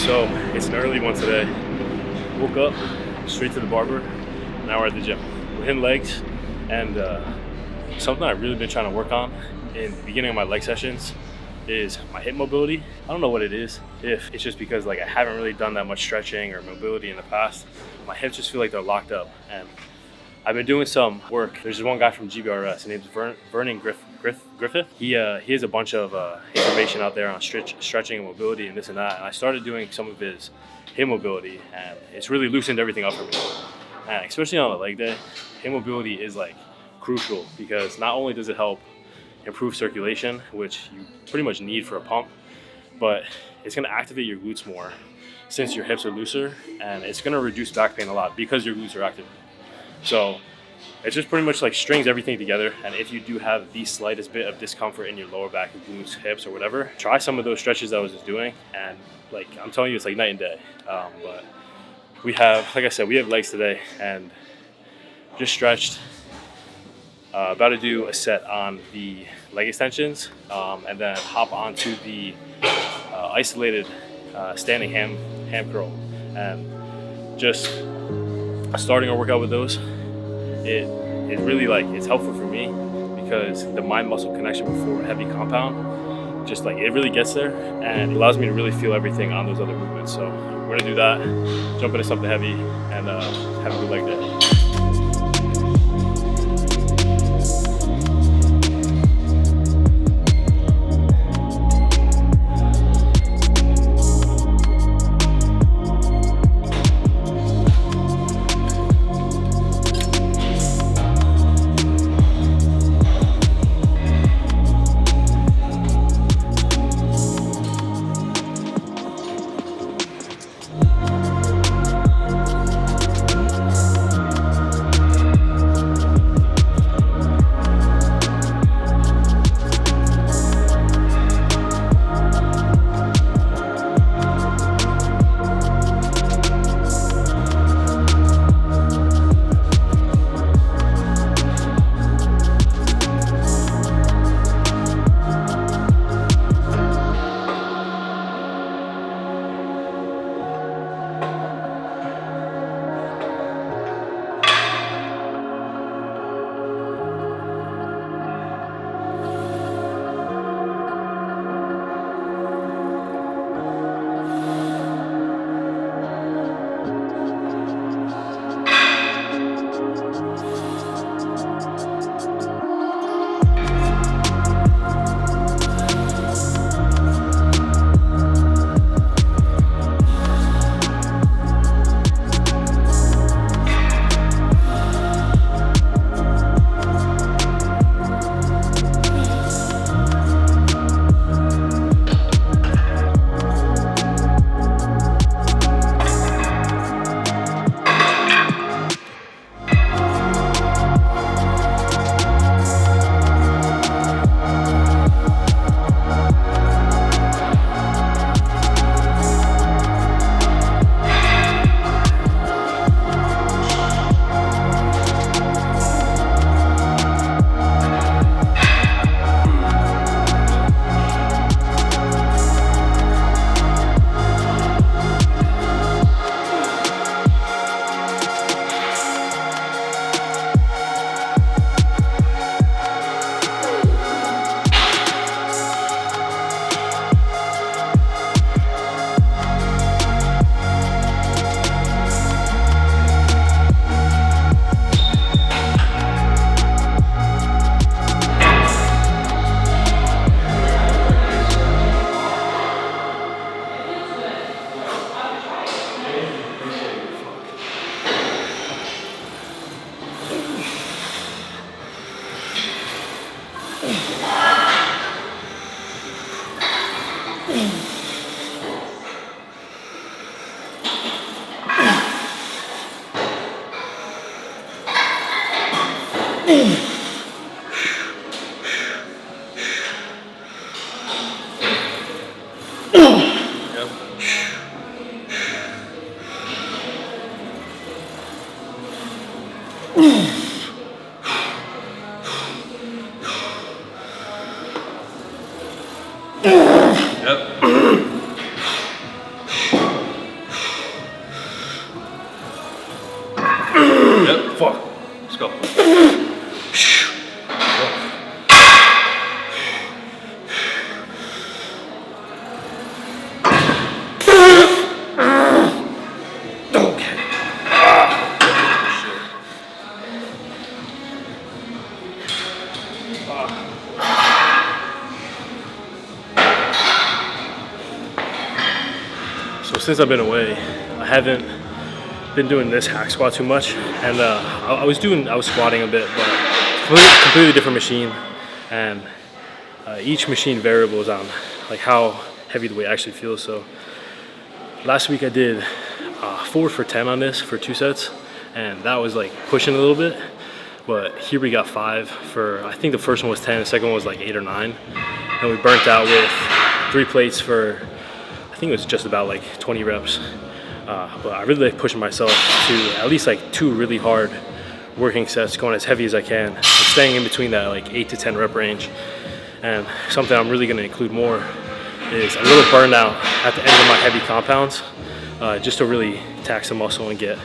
So it's an early one today. Woke up, straight to the barber. Now we're at the gym. We're hitting legs, and something I've really been trying to work on in the beginning of my leg sessions is my hip mobility. I don't know what it is. If it's just because like I haven't really done that much stretching or mobility in the past, my hips just feel like they're locked up. And I've been doing some work. There's this one guy from GBRS. His name's Vernon Griffith. He has a bunch of information out there on stretching and mobility and this and that. And I started doing some of his hip mobility, and it's really loosened everything up for me. And especially on a leg day, hip mobility is like crucial because not only does it help improve circulation, which you pretty much need for a pump, but it's going to activate your glutes more since your hips are looser, and it's going to reduce back pain a lot because your glutes are active. So it just pretty much like strings everything together. And if you do have the slightest bit of discomfort in your lower back, glutes, hips, or whatever, try some of those stretches I was just doing, and like I'm telling you, it's like night and day. But we have, like I said, we have legs today, and just stretched. About to do a set on the leg extensions, and then hop onto the isolated standing ham curl, and just starting our workout with those. It really like it's helpful for me because the mind muscle connection before a heavy compound, just like it really gets there, and it allows me to really feel everything on those other movements. So we're gonna do that, jump into something heavy, and have a good leg day. Yep. So since I've been away, I haven't been doing this hack squat too much, and I was squatting a bit, but completely different machine, and each machine variables on like how heavy the weight actually feels. So last week I did 4 for 10 on this for 2 sets, and that was like pushing a little bit. But here we got 5 for, I think the first one was 10, the second one was like 8 or 9, and we burnt out with 3 plates for, I think it was just about like 20 reps. But I really like pushing myself to at least like 2 really hard working sets, going as heavy as I can, and staying in between that like 8 to 10 rep range. And something I'm really going to include more is a little burnout at the end of my heavy compounds, just to really tax the muscle and get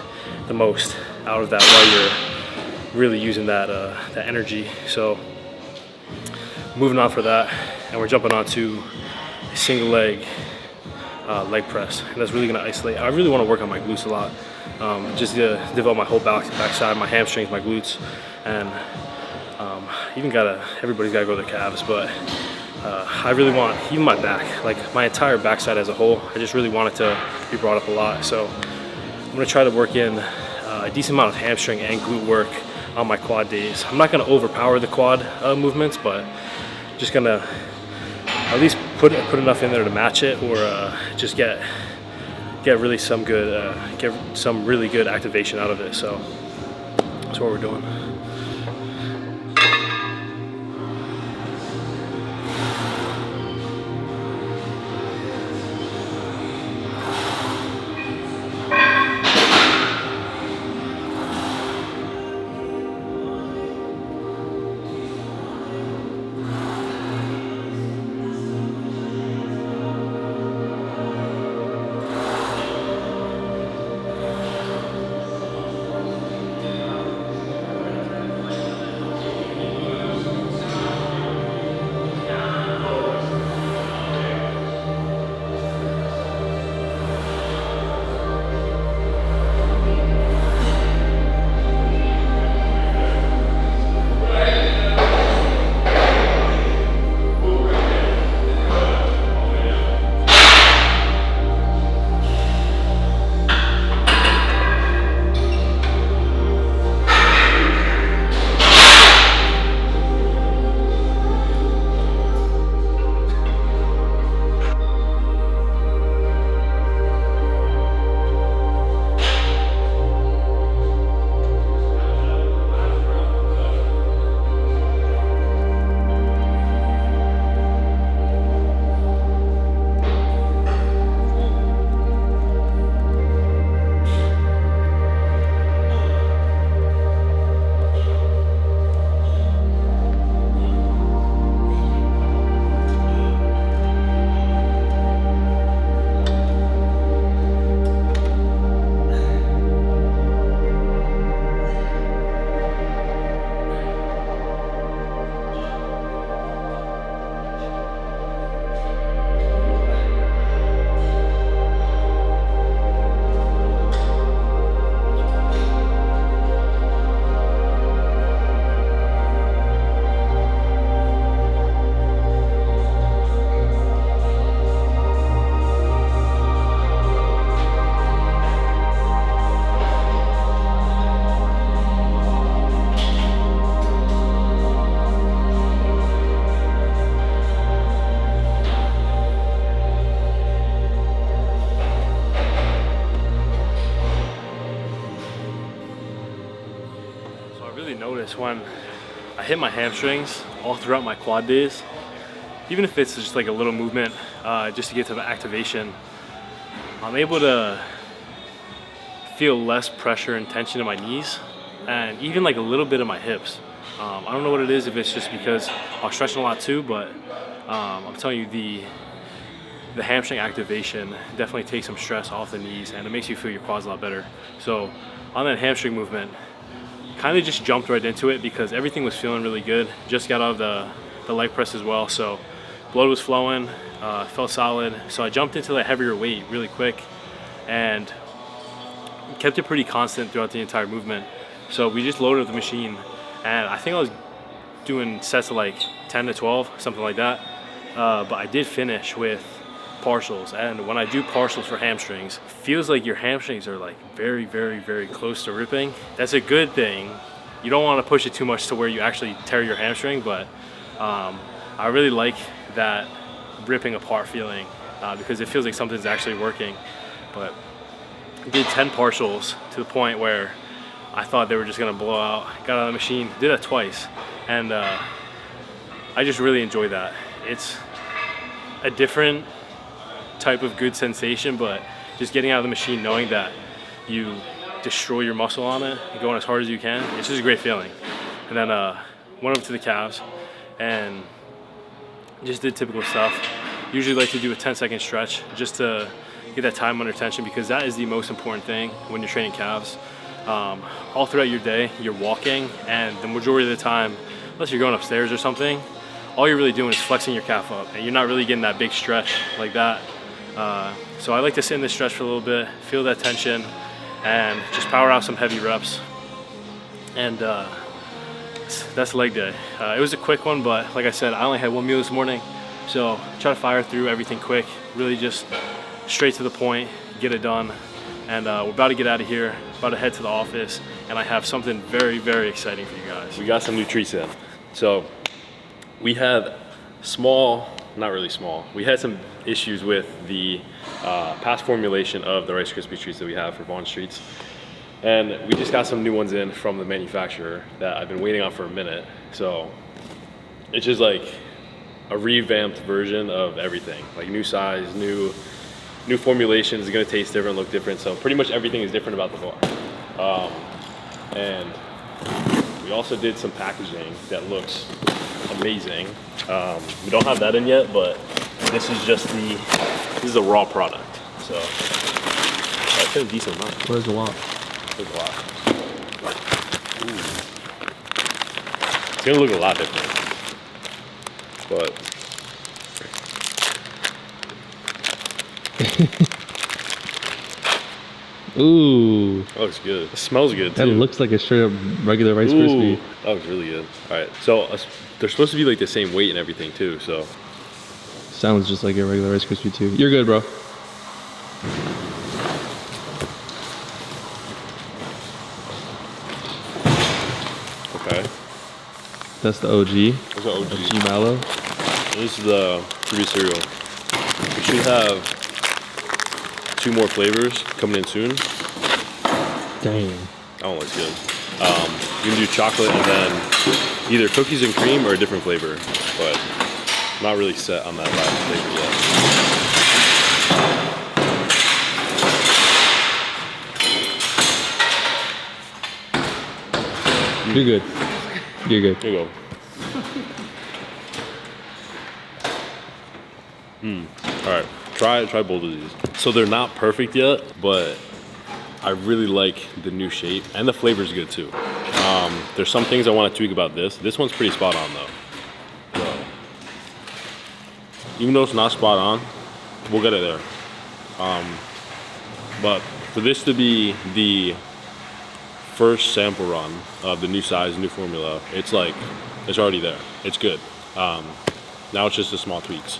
the most out of that while you're really using that that energy. So moving on for that, and we're jumping on to a single leg press, and that's really going to isolate. I really want to work on my glutes a lot, just to develop my whole backside, my hamstrings, my glutes, and everybody's got to go to their calves, but I really want even my back, like my entire backside as a whole. I just really want it to be brought up a lot. So I'm going to try to work in a decent amount of hamstring and glute work on my quad days. I'm not going to overpower the quad movements, but just going to at least put enough in there to match it, or just get really some good get some really good activation out of it. So that's what we're doing. Notice when I hit my hamstrings all throughout my quad days, even if it's just like a little movement, just to get to the activation, I'm able to feel less pressure and tension in my knees, and even like a little bit of my hips. I don't know what it is, if it's just because I'm stretching a lot too, but I'm telling you, the hamstring activation definitely takes some stress off the knees, and it makes you feel your quads a lot better. So on that hamstring movement, kind of just jumped right into it because everything was feeling really good. Just got out of the leg press as well, so blood was flowing, felt solid. So I jumped into the heavier weight really quick and kept it pretty constant throughout the entire movement. So we just loaded the machine, and I think I was doing sets of like 10 to 12, something like that. But I did finish with partials, and when I do partials for hamstrings, it feels like your hamstrings are like very, very, very close to ripping. That's a good thing. You don't want to push it too much to where you actually tear your hamstring, but I really like that ripping apart feeling because it feels like something's actually working. But I did 10 partials to the point where I thought they were just gonna blow out. Got on the machine, did that twice, and I just really enjoy that. It's a different type of good sensation, but just getting out of the machine knowing that you destroy your muscle on it and going as hard as you can, it's just a great feeling. And then went over to the calves and just did typical stuff. Usually like to do a 10-second stretch just to get that time under tension, because that is the most important thing when you're training calves. All throughout your day, you're walking, and the majority of the time, unless you're going upstairs or something, all you're really doing is flexing your calf up, and you're not really getting that big stretch like that. So I like to sit in this stretch for a little bit, feel that tension, and just power out some heavy reps. And that's leg day. It was a quick one, but like I said, I only had one meal this morning, so try to fire through everything quick, really just straight to the point, get it done. And we're about to get out of here, about to head to the office, and I have something very, very exciting for you guys. We got some new treats in. So we had small, not really small, we had some issues with the past formulation of the Rice Krispie treats that we have for Vaughn Streets. And we just got some new ones in from the manufacturer that I've been waiting on for a minute. So it's just like a revamped version of everything, like new size, new formulation. Is gonna taste different, look different. So pretty much everything is different about the bar. And we also did some packaging that looks amazing. We don't have that in yet, but this is just this is a raw product. So that's a decent amount. Where's the lot? There's a lot. Ooh. It's gonna look a lot different, but Ooh. that looks good. It smells good too. That looks like a straight up regular Rice Krispie. That looks really good. All right, so they're supposed to be like the same weight and everything too, so. Sounds just like a regular Rice Krispie too. You're good, bro. Okay. That's the OG. That's the OG. OG Mallow. This is the previous cereal. We should have 2 more flavors coming in soon. Dang. That one looks good. You can do chocolate and then either cookies and cream or a different flavor, but I'm not really set on that last flavor yet. You're good. You're good. Here you go. All right, try both of these. So they're not perfect yet, but I really like the new shape, and the flavor's good too. There's some things I want to tweak about this. This one's pretty spot on though. So, even though it's not spot on, we'll get it there. But for this to be the first sample run of the new size, new formula, it's like, it's already there. It's good. Now it's just the small tweaks.